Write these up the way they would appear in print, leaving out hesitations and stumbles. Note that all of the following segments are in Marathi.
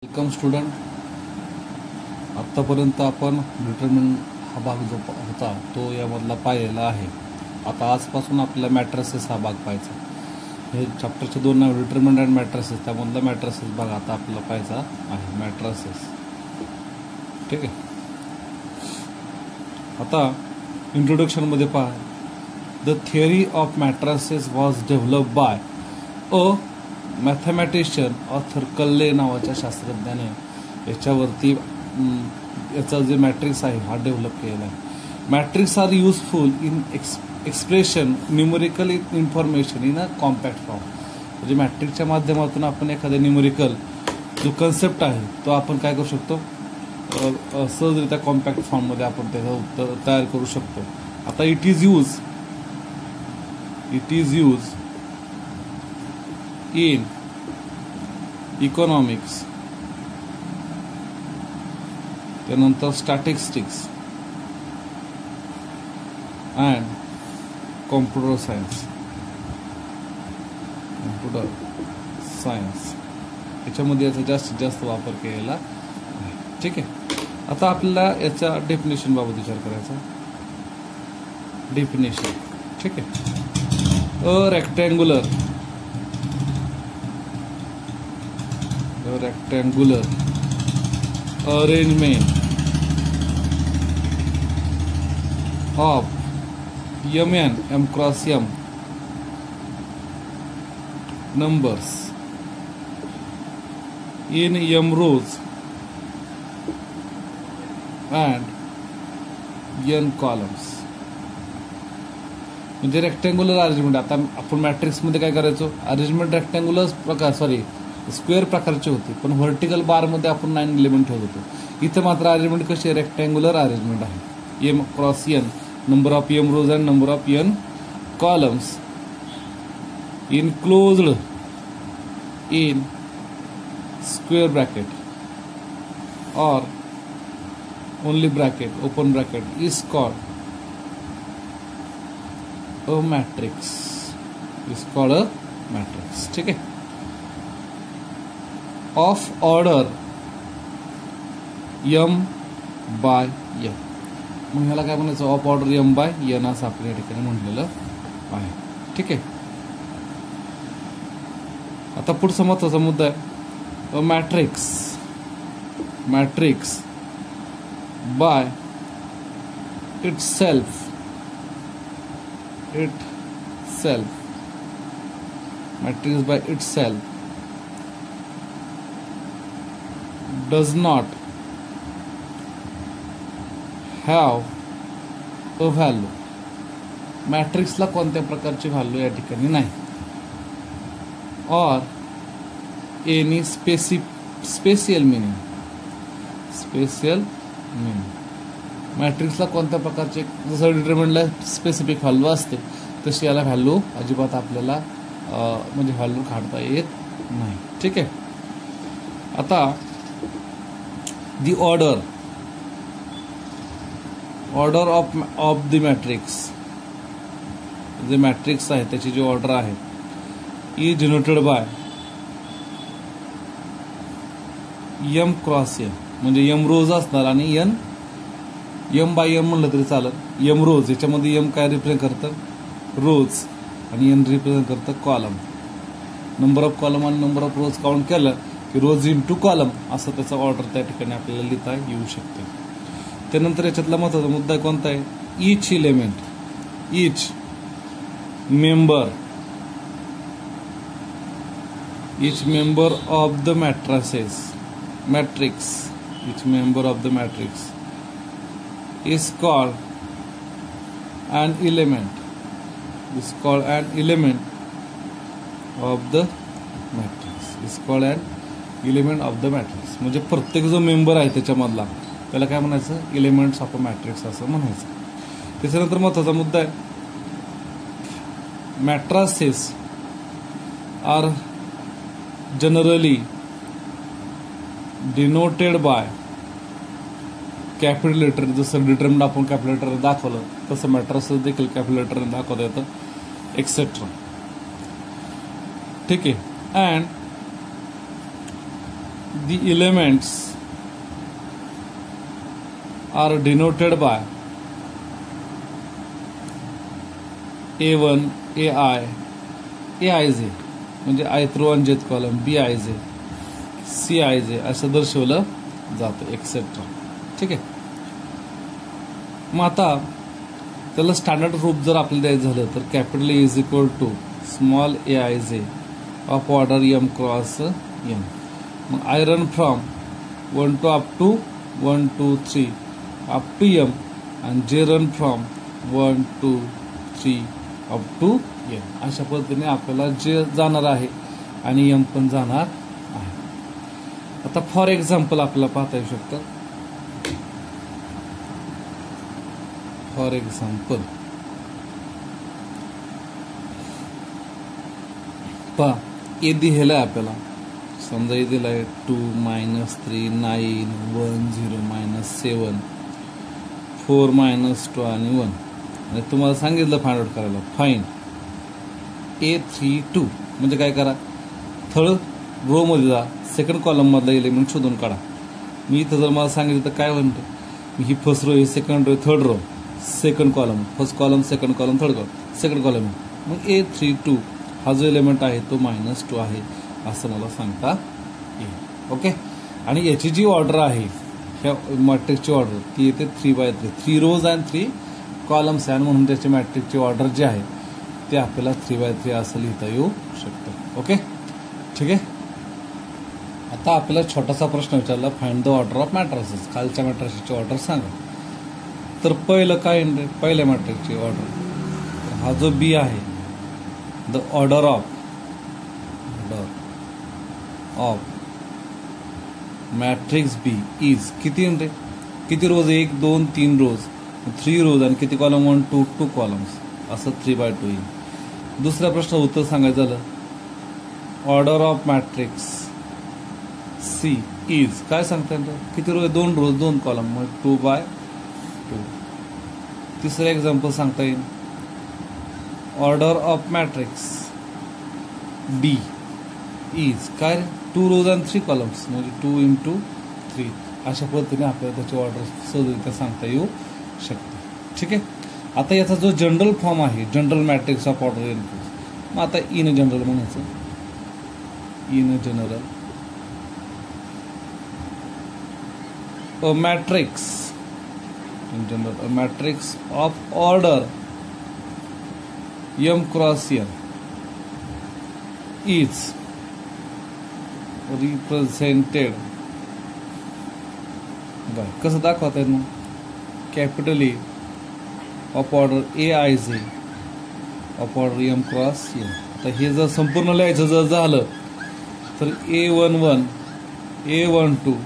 Welcome student. आत्तापर्यंत आपण डिटरमिन हा भाग जो होता तो यामधला पाहिलेला आहे. आता आजपासून आपल्याला मॅट्रिसेस हा भाग पाहायचा. हे चॅप्टरचे 2 नाव डिटरमिनंट अँड मॅट्रिसेस, त्यामधला मॅट्रिसेस भाग आता आपल्याला पाहायचा आहे. मॅट्रिसेस, ठीक आहे. आता इंट्रोडक्शनमध्ये पहा, the theory of matrices was develop by a mathematician author कल्ले नावाच्या शास्त्रज्ञाने याच्यावरती याचा जे मॅट्रिक्स आहे हा डेव्हलप केलेला आहे. Matrix are useful in expression numerical information in a compact form. म्हणजे मॅट्रिक्सच्या माध्यमातून आपण एखाद्या न्यूमरिकल जो कन्सेप्ट आहे तो आपण काय करू शकतो, सहजरित्या कॉम्पॅक्ट फॉर्ममध्ये आपण त्याचं उत्तर तयार करू शकतो. आता it is use in economics, त्यानंतर स्टॅटिस्टिक्स अँड कॉम्प्युटर सायन्स याच्यामध्ये याचा जास्तीत जास्त वापर केलेला आहे. ठीक आहे. आता आपल्याला याच्या डेफिनेशन बाबत विचार करायचा. डेफिनेशन, ठीक आहे. अ rectangular arrangement of m cross m numbers in m rows and n columns. म्हणजे रेक्टँग्युलर अरेंजमेंट. आता आपण मॅट्रिक्स मध्ये काय करायचो, अरेंजमेंट रेक्टँग्युलर स्क्वेअर प्रकारची होती, पण व्हर्टिकल बार मध्ये आपण 9 एलिमेंट ठेवत होतो. इथं मात्र अरेंजमेंट कशी आहे, रेक्टँग्युलर अरेंजमेंट आहे. M cross N, number of M rows and number of N columns enclosed in square bracket और only bracket open bracket is called a matrix. ठीक आहे. Of order m by n. मग ह्याला काय म्हणायचं, of order m by n असं आपण या ठिकाणी म्हटलेलं आहे. ठीक आहे. आता पुढचा महत्वाचा मुद्दा आहे, matrix by itself matrix by itself does not have a value. मॅट्रिक्सला कोणत्या प्रकारची व्हॅल्यू या ठिकाणी नाही. और एनी स्पेसियल मिनिंग. मॅट्रिक्सला कोणत्या प्रकारचे, जसं डिटरमिनंटला स्पेसिफिक व्हॅल्यू असते तशी याला व्हॅल्यू अजिबात आपल्याला म्हणजे व्हॅल्यू काढता येत नाही. ठीक आहे. आता the order of the matrix, जे मॅट्रिक्स आहे त्याची जी ऑर्डर आहे E denoted by m cross n. म्हणजे m रोज असणार आणि m बाय m म्हणलं तरी चालत. m रोज, याच्यामध्ये m काय रिप्रेझेंट करतं, रोज, आणि n रिप्रेझेंट करतं कॉलम. नंबर ऑफ कॉलम आणि नंबर ऑफ रोज काउंट केलं की रोज इन टू कॉलम असं त्याचा ऑर्डर त्या ठिकाणी आपल्याला लिहिता येऊ शकते. त्यानंतर याच्यातला महत्वाचा मुद्दा कोणता आहे, each member of the matrix is called an element of the matrix. म्हणजे प्रत्येक जो मेंबर आहे त्याच्यामधला त्याला काय म्हणायचं, एलिमेंट्स ऑफ अ मॅट्रिक्स असं म्हणायचं. त्याच्यानंतर महत्वाचा मुद्दा आहे, matrices are generally denoted by capital letter. जसं डिटरमिनंट आपण कॅपिटल लेटर दाखवलं तसं मॅट्रिसेस देखील कॅपिटल लेटर दाखवता येतं, एक्सेट्रा. ठीक आहे. And the elements are denoted by A1, AI, AIJ म्हणजे ith row आणि jth column, BIJ, CIJ असं दर्शवलं जातं एक्सेट्रा. ठीक आहे. मग आता त्याला स्टँडर्ड रूप जर आपल्याला द्यायचं झालं तर capital A is equal to small AIJ of order M cross M. मग i run from 1 to up to 1, 2, 3 up to M आणि जे run from 1, 2, 3 up to M. अशा पद्धतीने आपल्याला जे जाणार आहे आणि M पण जाणार आहे. आता फॉर एक्झाम्पल आपल्याला पाहता येऊ शकतं. फॉर एक्झाम्पल पहा ए दिलेला आहे आपल्याला. समजा ए दिला आहे 2, -3, 9, 1, 0, -7, 4, -2 आणि 1 आणि तुम्हाला सांगितलं फाइंड आउट करायला. फाईन A32 म्हणजे काय करा, थर्ड रो मध्ये जा, सेकंड कॉलम मधला एलिमेंट शोधून काढा. मी इथं जर मला सांगितलं तर काय म्हणतो, ही फर्स्ट रो, ही second row, third row, second column, first column, second column, third column, second column. मग A32 हा जो एलिमेंट आहे तो -2 आहे असं मला सांगता येईल. ओके. आणि याची जी ऑर्डर आहे ह्या मॅट्रिक्सची ऑर्डर ती येते 3/3, 3 रोज अँड 3 कॉलम्स आहे म्हणून त्याची मॅट्रिक्सची ऑर्डर जी आहे ते आपल्याला 3/3 असं लिहिता येऊ शकतं. ओके. ठीक आहे. आता आपल्याला छोटासा प्रश्न विचारला, find the order of matrices. खालच्या मॅट्रिक्सची ऑर्डर सांगा. तर पहिलं काय, पहिल्या मॅट्रिक्सची ऑर्डर हा जो बी आहे, the order of matrix B is किती म्हणजे किती रोज, 1, 2, 3 रोज, 3 रोज आणि किती कॉलम, 1, 2, 2 कॉलम्स असं 3/2 येईल. दुसऱ्या प्रश्न उत्तर सांगायचं झालं, order of matrix C is काय सांगता येईल, किती रोज, 2 रोज 2 कॉलम, मग 2/2. तिसरं एक्झाम्पल सांगता येईल, order of matrix D is काय, 2 रोज अँड 3 कॉलम्स म्हणजे 2 × 3. अशा पद्धतीने आपल्याला त्याची ऑर्डर सहजरित्या सांगता येऊ शकते. ठीक आहे. आता याचा जो जनरल फॉर्म आहे, general matrix of order in, मग आता इन जनरल म्हणायचं. In general a matrix, in general a matrix of order M cross N is represented by, कसं दाखवता येईल मग, capital A of order AIJ of order M cross N. आता हे जर संपूर्ण लिहायचं जर झालं तर A11 A12 ...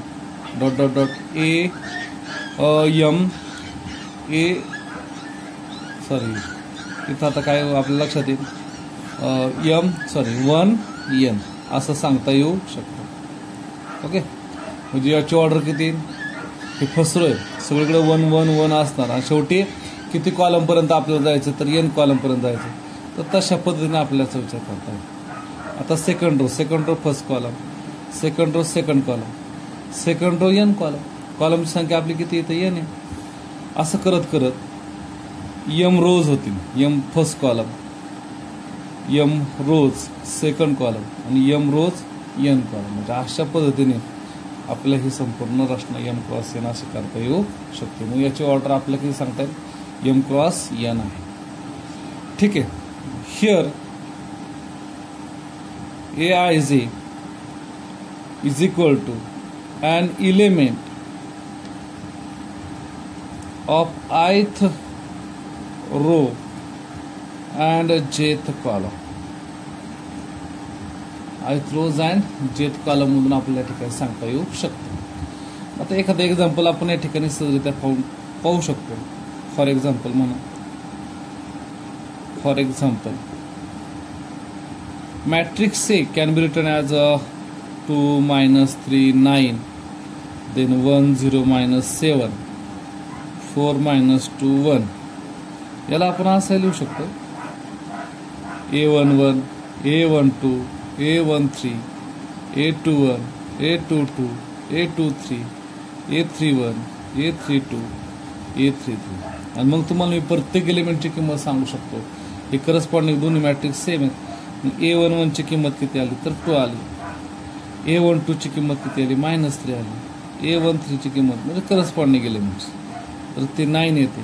इथं आता काय आपल्या लक्षात येईल, 1N असं सांगता येऊ शकतं. ओके. म्हणजे याची ऑर्डर किती येईल, हे फर्स्ट रो आहे, सगळीकडे 1, 1, 1 असणार आणि शेवटी किती कॉलमपर्यंत आपल्याला जायचं तर N कॉलमपर्यंत जायचं. तर तशा पद्धतीने आपल्याचा विचार करता येईल. आता second row first column, second row second column, second row N column, कॉलमची संख्या आपली किती येते, N आहे. असं करत करत M रोज होतील, M फर्स्ट कॉलम, M रोज सेकंड कॉलम आणि M रोज N कॉलम. म्हणजे अशा पद्धतीने आपल्याला ही संपूर्ण रचना M क्रॉस N अशी करता येऊ शकते. मग याची ऑर्डर आपल्याला किती सांगता येईल, M क्रॉस N आहे. ठीक आहे. Here AIJ is equal to an element of ith row and jth column. ith rows and jth column मधून आपल्याला या ठिकाणी सांगता येऊ शकतं. आता एखादं एक्झाम्पल आपण या ठिकाणी सहजरित्या पाहू शकतो. फॉर एक्झाम्पल म्हणा, for example matrix A can be written as 2, -3, 9, then 1, 0, -7, 4, -2, 1. याला आपण असं लिहू शकतो, A11 A12 A13 A21 A22, A23, A31, A32, A33 आणि मग तुम्हाला मी प्रत्येक एलिमेंटची किंमत सांगू शकतो. हे करस्पॉन्डिंग दोन्ही मॅट्रिक्स सेम आहेत. A11 ची किंमत किती आली तर 2 आली. A12 ची किंमत किती आली -3 आली. A13 ची किंमत म्हणजे करस्पॉन्डिंग एलिमेंट्स तर ते 9 येते.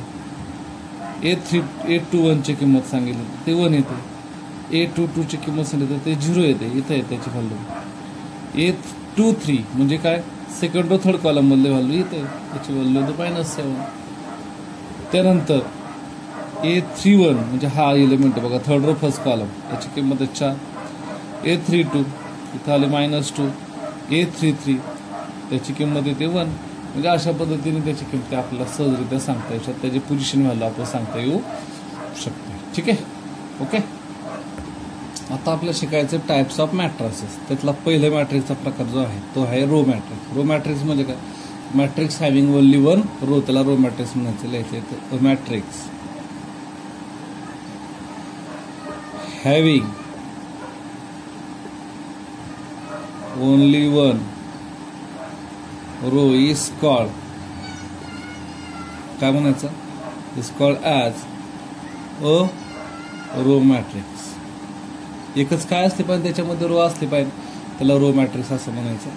A21 ची किंमत सांगितली तर ते 1 येते. A22 ची किंमत सांगितली तर ते 0 येते. इथं येते त्याची व्हॅल्यू. A23 म्हणजे काय सेकंड व थर्ड कॉलम मधले व्हॅल्यू येते त्याची व्हॅल्यू -7. त्यानंतर A31 म्हणजे हा एलिमेंट आहे बघा थर्ड रो फर्स्ट कॉलम याची किंमत आहे 4. A32 इथं आली -2. A33 त्याची किंमत येते 1. म्हणजे अशा पद्धतीने त्याची किंमत आपल्याला सहजरित्या सांगता येऊ शकते. त्याची पोझिशन व्हॅल्यू आपण सांगता येऊ शकते. ठीक आहे. ओके. आता आपल्याला शिकायचं टाइप्स ऑफ मॅट्रिसेस. त्यातला पहिला मॅट्रिक्सचा प्रकार जो आहे तो आहे रो मॅट्रिक्स. रो मॅट्रिक्स म्हणजे काय matrix having only one row त्याला रो मॅट्रिक्स म्हणायचं. लिहायचं matrix having only one row is called काय म्हणायचं is called as a row matrix. एकच काय असते पाहिजे त्याच्यामध्ये रो असते पाहिजे त्याला रो मॅट्रिक्स असं म्हणायचं.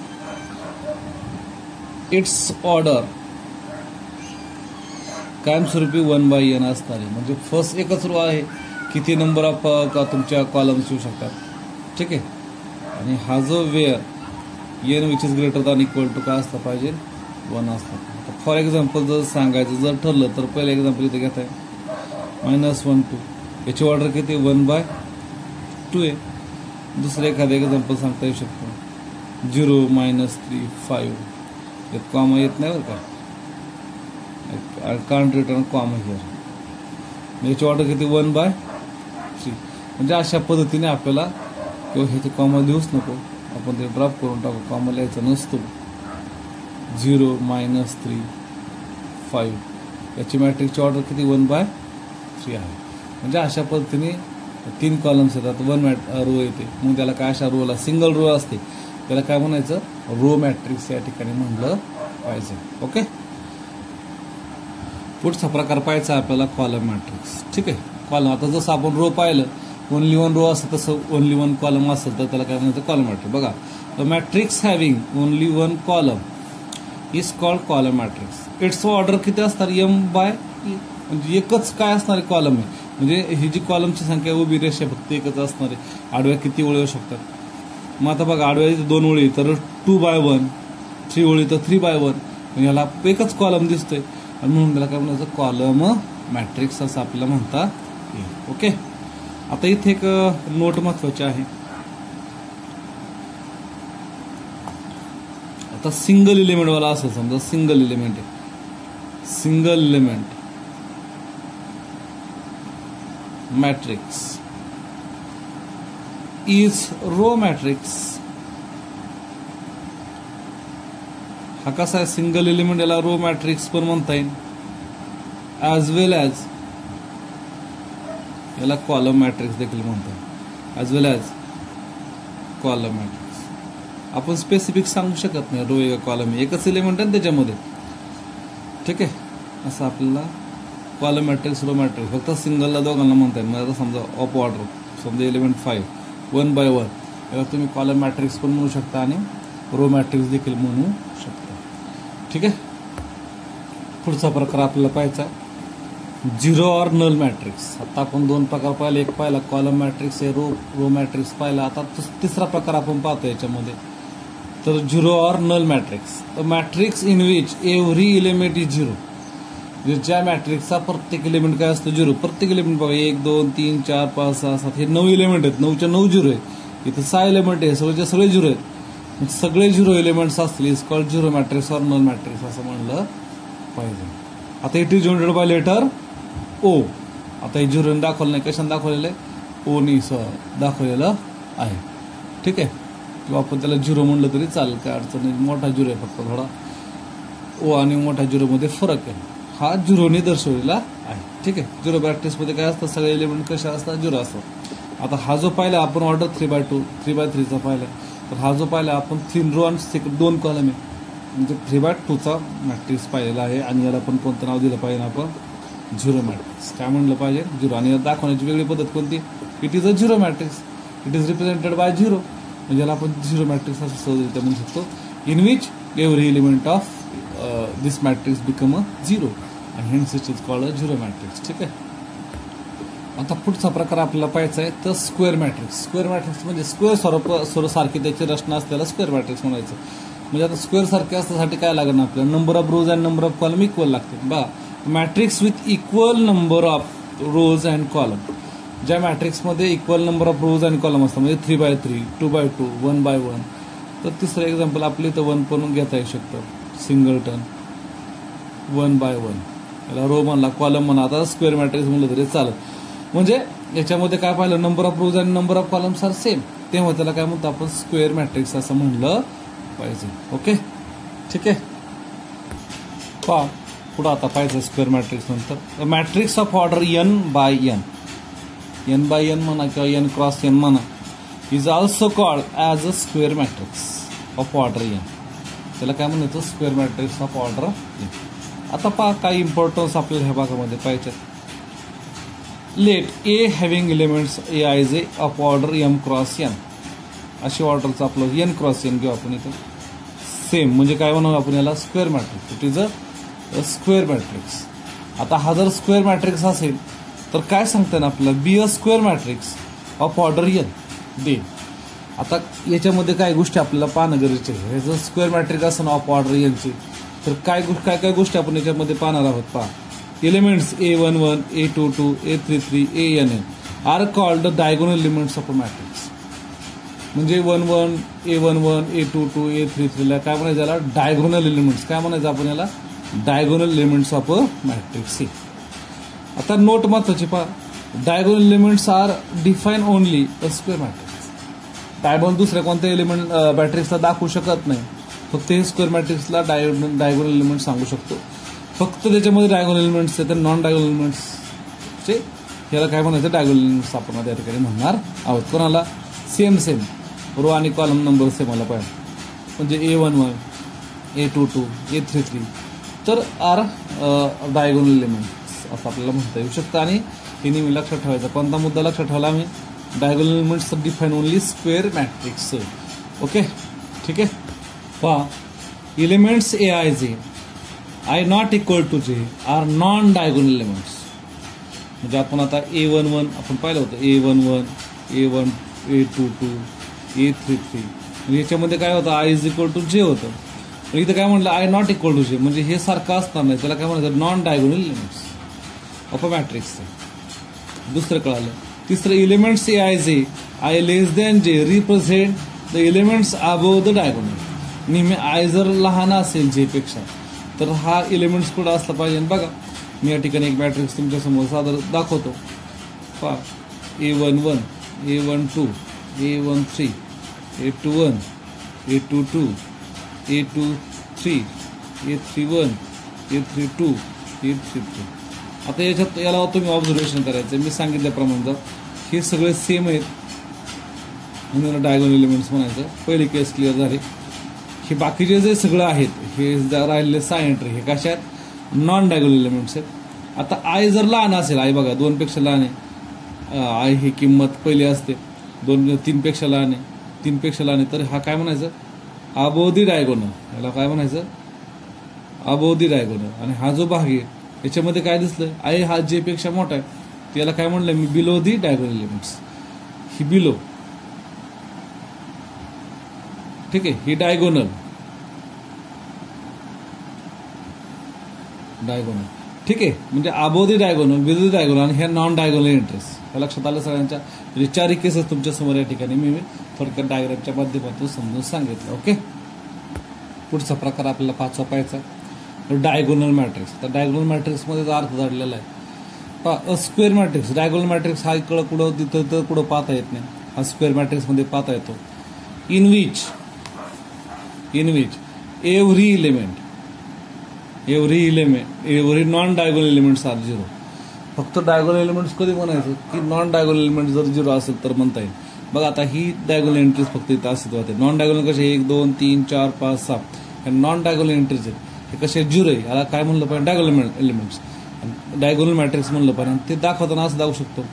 इट्स ऑर्डर कायमस्वरूपी 1/n असणारी म्हणजे फर्स्ट एकच रो आहे. किती नंबर ऑफ तुमच्या कॉलम्स येऊ शकतात. ठीक आहे. आणि हा जो where n which is greater than equal to काय असला पाहिजे 1 असला. फॉर एक्झाम्पल जर सांगायचं जर ठरलं तर पहिलं एक्झाम्पल इथे घेत आहे -1 2 याची ऑर्डर किती 1/2 आहे. दुसरं एखादं एक्झाम्पल सांगता येऊ शकतो 0 -3 5 यात कॉमा येत नाही बरं का. I can't return comma here. याची ऑर्डर किती 1/3 म्हणजे अशा पद्धतीने आपल्याला किंवा ह्याचे कॉमा लिहूच नको आपण ते ड्रॉप करून टाकू. कॉमा लिहायचा नसतो. 0 -3 5 याची मॅट्रिक्सची ऑर्डर किती 1/3 आहे. म्हणजे अशा पद्धतीने 3 कॉलम्स येतात 1 रो येते. मग त्याला काय अशा रोला सिंगल रो असते त्याला काय म्हणायचं रो मॅट्रिक्स या ठिकाणी म्हणलं पाहिजे. ओके. पुढचा प्रकार पाहायचा आपल्याला कॉलम मॅट्रिक्स. ठीक आहे. कॉलम आता जसं आपण रो पाहिलं ओनली 1 रो असेल तसं ओनली 1 कॉलम असेल तर त्याला काय म्हणायचं कॉलम मॅट्रिक्स. बघा the matrix having only 1 column is called column matrix. It's order किती असणार m/e म्हणजे एकच काय असणार कॉलम आहे. म्हणजे ही जी कॉलमची संख्या उभी रेषा फक्त एकच असणार आहे. आडव्या किती ओळी येऊ शकतात. मग आता बघा आडव्या 2 ओळी तर 2/1 3 ओळी तर 3/1 याला एकच कॉलम दिसतोय आणि म्हणून त्याला काय म्हणायचं कॉलम मॅट्रिक्स असं आपल्याला म्हणता येईल. ओके. आता इथे एक नोट महत्वाची आहे. आता सिंगल एलिमेंट वाला असेल समजा सिंगल एलिमेंट आहे single element matrix is row matrix. हा कसा आहे सिंगल एलिमेंट याला रो मॅट्रिक्स पण म्हणता येईल ॲज वेल ॲज याला कॉलम मॅट्रिक्स देखील म्हणतात as well as column matrix. आपण स्पेसिफिक सांगू शकत नाही रो या कॉलम एकच एलिमेंट आहे त्याच्यामध्ये. ठीक आहे. असं आपल्याला कॉलम मॅट्रिक्स रो मॅट्रिक्स फक्त सिंगलला दोघांना म्हणता येईल. म्हणजे आता समजा ऑफ ऑर्डर समजा एलिमेंट 5 1/1 याला तुम्ही कॉलम मॅट्रिक्स पण म्हणू शकता आणि रो मॅट्रिक्स देखील म्हणू शकता. ठीक आहे. पुढचा प्रकार आपल्याला पाहायचा झिरो ऑर नल मॅट्रिक्स. आता आपण 2 प्रकार पाहिले. एक पाहिला कॉलम मॅट्रिक्स आहे रो मॅट्रिक्स पाहिला. आता तिसरा प्रकार आपण पाहतो याच्यामध्ये तर zero or null matrix. The matrix in which every element is zero. ज्या मॅट्रिक्सचा प्रत्येक एलिमेंट काय असतो 0. प्रत्येक एलिमेंट बघा 1 2 3 4 5 6 7 हे 9 एलिमेंट आहेत. 9च्या 9 झिरो आहेत. इथे 6 एलिमेंट आहे सगळेचे सगळे झिरो आहेत. सगळे झिरो एलिमेंट्स असतील is called zero matrix or null matrix असं म्हणलं पाहिजे. आता it is generated by letter O. आता हे झिरो दाखवलं नाही कशाने दाखवलेलं आहे ओनी दाखवलेलं आहे. ठीक आहे. किंवा आपण त्याला झिरो म्हणलं तरी चालेल काय अडचण नाही. मोठा झिरो आहे फक्त थोडा ओ आणि मोठ्या झिरोमध्ये फरक आहे. हा झिरोने दर्शवलेला आहे. ठीक आहे. झिरो मॅट्रिक्समध्ये काय असतं सगळे एलिमेंट कशा असतात झिरो असतात. आता हा जो पाहिला आपण ऑर्डर 3/2 3/3चा पाहिला तर हा जो पाहिला आपण 3 रो आणि 2 कॉलम आहे, म्हणजे 3/2चा मॅट्रिक्स पाहिलेला आहे. आणि याला आपण कोणतं नाव दिलं पाहिजे, आपण झिरो मॅट्रिक्स. काय म्हणलं पाहिजे, झिरो. आणि याला दाखवण्याची वेगळी पद्धत कोणती, it is a zero matrix, it is represented by zero. म्हणजे याला आपण झिरो मॅट्रिक्स असं सहजरित्या म्हणू शकतो. In which every element of this matrix become a zero, आणि hence it is called a zero matrix. ठीक आहे. आता पुढचा प्रकार आपल्याला पाहायचा आहे तर स्क्वेअर मॅट्रिक्स. स्क्वेअर मॅट्रिक्स म्हणजे स्क्वेअर सारखी त्याची रचना असल्याला स्क्वेअर मॅट्रिक्स म्हणायचं. म्हणजे आता स्क्वेअर सारखे असण्यासाठी काय लागणार आपल्याला, number of rows and number of column equal लागते. बघा, matrix with equal number of rows and column. ज्या मॅट्रिक्समध्ये equal number of rows and column असतात, म्हणजे 3/3, 2/2, 1/1. तर तिसरं एक्झाम्पल आपलं इथं 1 पण घेता येऊ शकतं, सिंगलटन 1/1. याला रो म्हणला, कॉलम म्हणा, आता स्क्वेअर मॅट्रिक्स म्हणलं तरी चालत. म्हणजे याच्यामध्ये काय पाहिलं, नंबर ऑफ रोज आणि number of columns are same, तेव्हा त्याला काय म्हणतो आपण स्क्वेअर मॅट्रिक्स असं म्हणलं पाहिजे. ओके, ठीक आहे. पहा पुढं आता पाहिजे स्क्वेअर मॅट्रिक्स नंतर matrix of order n/n. n/n म्हणा किंवा n×n म्हणा, is also called as a square matrix of order n. त्याला काय म्हणायचं, square matrix of order n. आता पहा काही इम्पॉर्टन्स आपल्याला ह्या भागामध्ये पाहिजे. Let A having elements aij of order m×n. अशी ऑर्डरचं आपलं n×n घेऊ आपण इथं. सेम म्हणजे काय म्हणू आपण याला, square matrix. It is a square matrix. आता हा जर स्क्वेअर मॅट्रिक्स असेल तर काय सांगता ना आपल्याला, be a square matrix of order n दे. आता याच्यामध्ये काय गोष्टी आपल्याला पाहणं गरजेचे आहे. हे जर स्क्वेअर मॅट्रिक्स असेल ऑफ ऑर्डर nची, तर काय काय गोष्टी आपण याच्यामध्ये पाहणार आहोत. पहा, elements a11, a22, a33, ann are called the diagonal elements of a matrix. म्हणजे 11, a11, a22, a33 ला काय म्हणायचं, याला डायगोनल एलिमेंट्स. काय म्हणायचं आपण याला, diagonal elements of a matrix. आता नोट महत्वाची पहा, diagonal elements are define only a square matrix. Diagonal दुसऱ्या कोणत्या एलिमेंट मॅट्रिक्सला दाखवू शकत नाही, फक्त हे स्क्वेअर मॅट्रिक्सला डायगोनल एलिमेंट सांगू शकतो. फक्त त्याच्यामध्ये डायगोनल एलिमेंट्स आहेत, नॉन डायगोनल एलिमेंट्स याला काय म्हणायचं, डायगोनल एलिमेंट्स आपण त्या ठिकाणी म्हणणार आहोत. कोणाला, सेम रो आणि कॉलम नंबर सेम आला पाहिजे. म्हणजे a11, a22, a33 तर आर डायगोनल एलिमेंट्स असं आपल्याला म्हणता येऊ शकतं. आणि हे नेहमी लक्षात ठेवायचा. कोणता मुद्दा लक्षात ठेवला आम्ही, diagonal elements define only square matrix. Okay, ठीक आहे. पहा, elements aij I not equal to j are non diagonal elements. म्हणजे आपण आता a11 आपण पाहिलं होतं, a11, a1, a22, a33. म्हणजे याच्यामध्ये काय होतं, i is equal to j होतं. पण इथं काय म्हटलं, i not equal to j, म्हणजे हे सारखं असणार नाही. त्याला काय म्हणायचं, non diagonal elements of a matrix. दुसरं कळालं. तिसरं, elements aij i less than j represent the elements above the diagonal. नेहमी i जर लहान असेल j पेक्षा तर हा एलिमेंट्स कुठं असला पाहिजे. बघा, मी या ठिकाणी एक मॅट्रिक्स तुमच्यासमोर सादर दाखवतो. पहा, a11, a12, a13, a21, a22, a23, a31, a32, a33. आता याच्यात याला तुम्ही ऑब्झर्वेशन करायचं. मी सांगितल्याप्रमाणे हे सगळे सेम आहेत म्हणून डायगोनल एलिमेंट्स म्हणायचं. पहिली केस क्लिअर झाली. हे बाकीचे जे सगळं आहेत, हे राहिलेले 6 एंट्री हे कशा आहेत, नॉन डायगोनल एलिमेंट्स आहेत. आता आय जर लहान असेल, आय बघा 2 पेक्षा लहान आहे, आय ही किंमत पहिली असते, 3 पेक्षा लहान आहे, 3 पेक्षा लहान आहे, तर हा काय म्हणायचं, अबोव दी डायगोनल. याला काय म्हणायचं, अबोव दी डायगोनल. आणि हा जो भाग आहे याच्यामध्ये काय दिसलं, आय हा जे पेक्षा मोठा आहे, त्याला काय म्हणलं मी, बिलो दी डायगोनल एलिमेंट्स. ही बिलो, ठीक आहे, ही डायगोनल, ठीक आहे. म्हणजे above the diagonal, below the diagonal आणि ह्या नॉन डायगोनल एंट्रीज. हे लक्षात आलं सगळ्यांच्या. म्हणजे 4 केसेस तुमच्या समोर या ठिकाणी मी थोडक्यात डायग्रामच्या माध्यमातून समजून सांगितलं. ओके, पुढचा प्रकार आपल्याला 5वा पाहायचा, डायगोनल मॅट्रिक्स. तर डायगोनल मॅट्रिक्समध्ये अर्थ दडलेला आहे. स्क्वेअर मॅट्रिक्स, डायगोनल मॅट्रिक्स हा इकडं कुठं तिथं तर कुठं पाहता येत नाही, हा स्क्वेअर मॅट्रिक्समध्ये पाहता येतो. In which every non diagonal elements are 0. फक्त डायगोनल एलिमेंट्स कधी म्हणायचं की नॉन डायगोनल एलिमेंट जर 0 असेल तर म्हणता येईल. बघा आता ही डायगोनल एंट्रीज फक्त इथं अस्तित्वात आहे. नॉन डायगोनल कसे 1 2 3 4 5 6 हे नॉन डायगोनल एंट्रीज आहेत. हे कसे 0 आहे, याला काय म्हणलं पाहिजे डायगोनल एलिमेंट्स, डायगोनल मॅट्रिक्स म्हणलं पाहिजे. ते दाखवताना असं दाखवू शकतो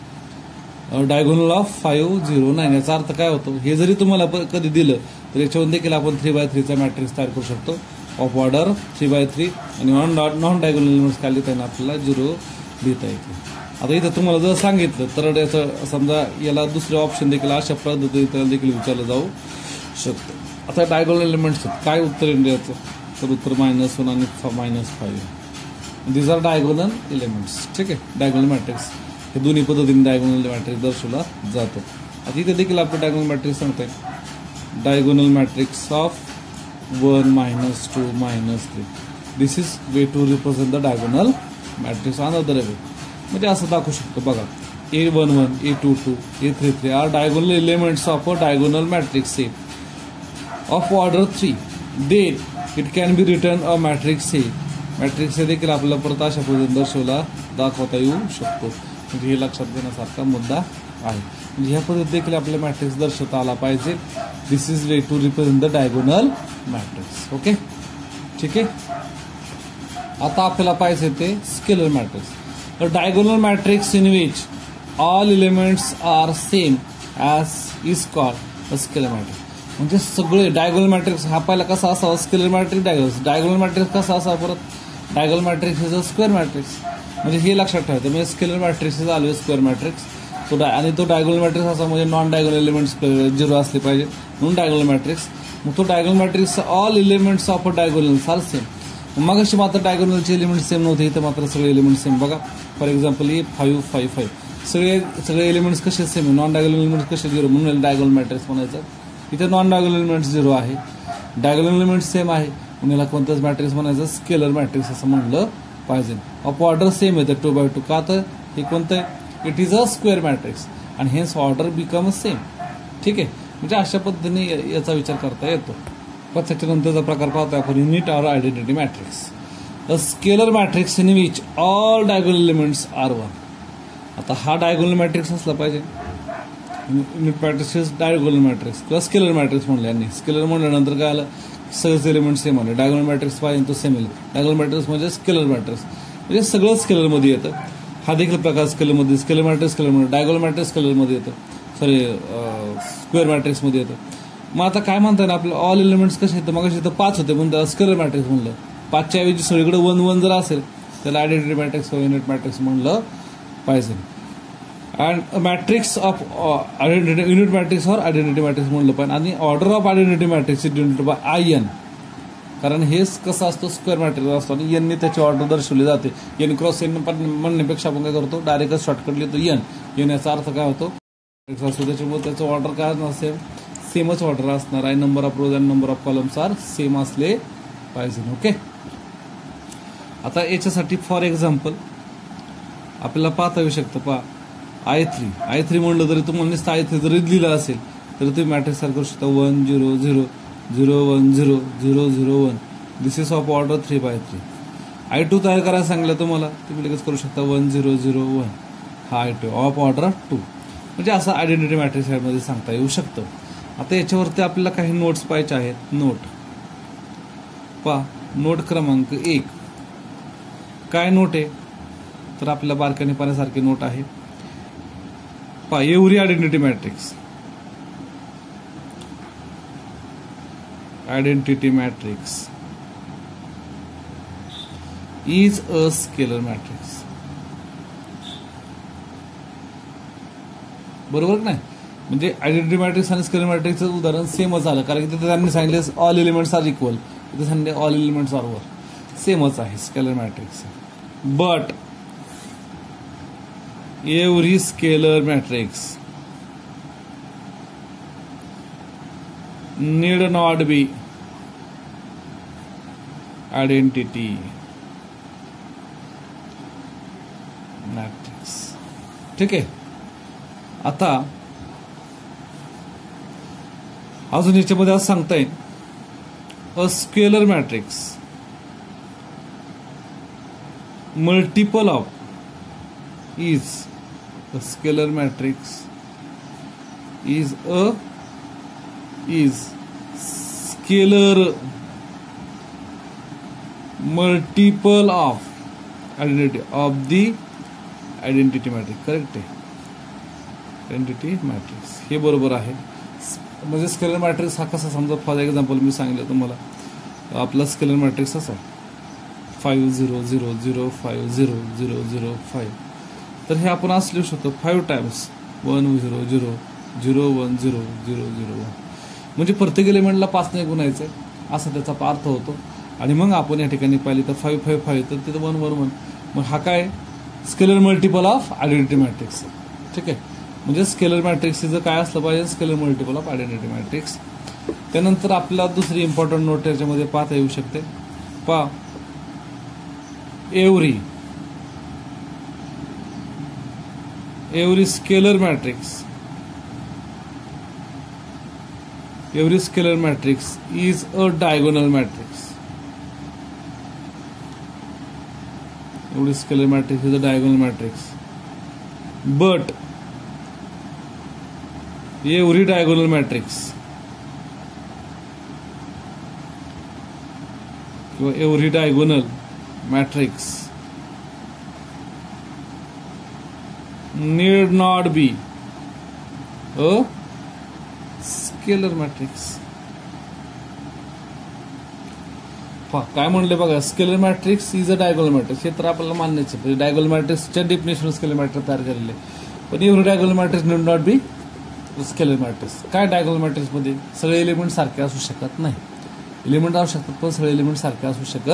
डायगोनल ऑफ 5 0 9. याचा अर्थ काय होतो, हे जरी तुम्हाला कधी दिलं तर याच्यावरून देखील आपण 3x3 मॅट्रिक्स तयार करू शकतो ऑफ ऑर्डर 3x3 आणि नॉन डायगोनल एलिमेंट्स काय लिहिता येईल आपल्याला 0 लिहिता येते. आता इथं तुम्हाला जर सांगितलं तर याचं समजा याला दुसरे ऑप्शन देखील अशा पद्धतीने देखील विचारलं जाऊ शकतं. आता डायगोनल एलिमेंट्स काय उत्तर येईल याचं, तर उत्तर -1 आणि -5. दिस आर डायगोनल एलिमेंट्स. ठीक आहे, डायगोनल मॅट्रिक्स हे दोन्ही पद्धतीने डायगोनल मॅट्रिक्स दर्शवला जातो. आता इथे देखील आपलं डायगोनल मॅट्रिक्स सांगताय diagonal matrix of 1 -2 -3. This is way to represent the diagonal matrix another way. म्हणजे असं दाखवू शकतो बघा A11 A22 A33 are diagonal elements of a diagonal matrix A of order 3. Then it can be written a matrix A. Matrix A देखील आपल्याला परत अशा पद्धतीने दर्शवला दाखवता येऊ शकतो. म्हणजे हे लक्षात घेण्यासारखा मुद्दा आहे. म्हणजे ह्या पद्धतीत देखील आपल्या मॅट्रिक्स दर्शवता आला पाहिजे. This is way to represent the diagonal matrix. Okay, ठीक आहे. आता आपल्याला पाहिजे ते scalar matrix. A diagonal matrix in which all elements are same as is called a scalar matrix. म्हणजे सगळे डायगोनल मॅट्रिक्स हा पहिला कसा असावा, स्केलर मॅट्रिक्स डायगोनल मॅट्रिक्स कसा असावा, परत diagonal matrix is a square matrix. म्हणजे हे लक्षात ठेवायचं. म्हणजे scalar matrix is always square matrix. आणि तो डायगोनल मॅट्रिक्स असा म्हणजे नॉन डायगोनल एलिमेंट्स 0 असले पाहिजे म्हणून डायगोनल मॅट्रिक्स. मग तो diagonal matrix all elements of a diagonal are same. मग अशी मात्र डायगोनलचे एलिमेंट सेम नव्हते, इथं मात्र सगळे एलिमेंट सेम. बघा फॉर एक्झाम्पल हे 5 5 5 सगळे एलिमेंट्स कसे सेम आहे, नॉन डायगोनल एलिमेंट्स कसे 0 म्हणून डायगोनल मॅट्रिक्स म्हणायचं. इथे नॉन डायगोनल एलिमेंट्स 0 आहे, डायगोनल एलिमेंट्स सेम आहे म्हणून याला कोणतंच मॅट्रिक्स म्हणायचं, स्केलर मॅट्रिक्स असं म्हणलं पाहिजे. ऑफ ऑर्डर सेम येतं 2x2. का तर हे कोणतं आहे, it is a square matrix आणि हेच ऑर्डर बिकम सेम. ठीक आहे, म्हणजे अशा पद्धतीने याचा विचार करता येतो. पण त्याच्यानंतरचा प्रकार पाहतो आपण unit or identity matrix. A scalar matrix in which all diagonal elements are 1. आता हा डायगोनल मॅट्रिक्स असला पाहिजे. युनिट मॅट्रिक्स डायगोनल मॅट्रिक्स किंवा स्केलर मॅट्रिक्स म्हणलं यांनी. स्केलर म्हणल्यानंतर काय आलं, सगळेच एलिमेंट सेम आले. डायगोनल मॅट्रिक्स पाहिजे तो सेम येईल. डायगोनल मॅट्रिक्स म्हणजे स्केलर मॅट्रिक्स म्हणजे सगळं स्केलरमध्ये येतं. हा देखील प्रकार स्केलरमध्ये, स्केलर मॅट्रिक्स स्केलरमध्ये, डायगोनल मॅट्रिक्स स्केलरमध्ये येतं, सॉरी स्क्वेअर मॅट्रिक्समध्ये येतं. मग आता काय म्हणतात ना, आपलं ऑल एलिमेंट्स कसे येतं, मग इथं 5 होते म्हणून त्याला स्केलर मॅट्रिक्स म्हणलं. 5च्या ऐवजी सगळीकडे 1 1 जर असेल त्याला आयडेंटिटी मॅट्रिक्स किंवा युनिट मॅट्रिक्स म्हणलं पाहिजे. And matrix of identity unit matrix और आयडेंटिटी मॅट्रिक्स म्हणलं पाहिजे. आणि order of identity matrix is denoted by IN. कारण हे कसं असतो, स्क्वेअर मॅट्रिक्स असतो आणि एनने त्याची ऑर्डर दर्शवली जाते. एन क्रॉस एन म्हणण्यापेक्षा आपण काय करतो, डायरेक्टच शॉर्टकट लिहितो एन याचा अर्थ काय होतो असतो. त्याच्यामुळे त्याचं ऑर्डर काय नसेल, सेमच ऑर्डर असणार आहे. Number of rows and number of columns are same असले पाहिजे. ओके, आता याच्यासाठी फॉर एक्झाम्पल आपल्याला पाहता येऊ शकतं. पहा I3 म्हणलं तरी तुम्हाला नुसतं I3 जरी लिहिलं असेल तरी तुम्ही मॅट्रिक्स तयार करू शकता. 1 0 0 0 1 0 0 0 1. दिस is of order 3x3. I2 तयार करायला सांगितलं तुम्हाला, तुम्ही लगेच करू शकता 1 0 0 1. हा I2 ऑफ ऑर्डर 2. म्हणजे असं आयडेंटिटी मॅट्रिक्स मध्ये सांगता येऊ शकतं. आता याच्यावरती आपल्याला काही नोट्स पाहिजे आहेत. नोट पहा, नोट क्रमांक 1 काय नोट आहे, तर आपल्याला बारकाईने पाहण्यासारखी नोट आहे. पहा, every identity matrix is a scalar matrix. बरोबर नाही, म्हणजे आयडेंटिटी मॅट्रिक्स आणि स्केलर मॅट्रिक्सचं उदाहरण सेमच आलं. कारण की तिथे त्यांनी सांगितले ऑल एलिमेंट्स आर इक्वल, तिथे सांगितले ऑल एलिमेंट्स आर वर. सेमच आहे scalar matrix. But every scalar matrix need not be identity matrix. ठीक आहे, आता अजून याच्यामध्ये असं सांगता येईल, अ scalar matrix multiple of is a scalar matrix is scalar multiple of the identity matrix. Correct आहे, आयडेंटिटी मॅट्रिक्स हे बरोबर आहे. म्हणजे स्केलर मॅट्रिक्स हा कसा, समजा फॉर एक्झाम्पल मी सांगितलं तुम्हाला, आपला स्केलर मॅट्रिक्स असा आहे 5 0 0 0 5 0 0 0 5. तर हे आपण असं लिहू शकतो 5 टाइम्स 1 0 0 0 1 0 0 0 1. म्हणजे प्रत्येक एलिमेंटला 5 ने गुणायचं असा त्याचा अर्थ होतो. आणि मग आपण या ठिकाणी पाहिली तर 5 5 5 तर तिथं 1 1 1. मग हा काय scalar multiple of identity matrix. ठीक आहे, म्हणजे स्केलर मॅट्रिक्सचं काय असलं पाहिजे, scalar multiple of identity matrix. त्यानंतर आपल्याला दुसरी इम्पॉर्टंट नोट याच्यामध्ये पाहता येऊ शकते. पहा, every scalar matrix is a diagonal matrix. Every scalar matrix is a diagonal matrix. But every diagonal matrix need not be a scalar matrix. काय म्हणले बघा, scalar matrix is a diagonal matrix. हे तर आपल्याला मान्यच आहे, डायगोनल मॅट्रिक्सच्या डेफिनेशन स्केलर मॅट्रिक्स तयार केलेले. पण every diagonal matrix need not be scalar matrix. काय डायगोनल मॅट्रिक्स मध्ये सगळे एलिमेंट सारखे असू शकत नाही. एलिमेंट असू शकतात पण सगळे एलिमेंट सारखे असू शकत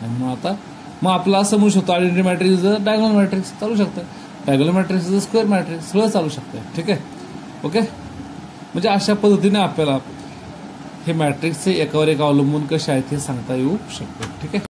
नाही. म्हणून मग आपलं असं म्हणू शकतो identity matrix is a diagonal matrix चालू शकतं, diagonal matrix is a square matrix सगळं चालू शकतं. ठीक आहे, ओके. म्हणजे अशा पद्धतीने आपल्याला हे मॅट्रिक्सचे एकावर एक अवलंबून कसे आहेत हे सांगता येऊ शकते. ठीक आहे.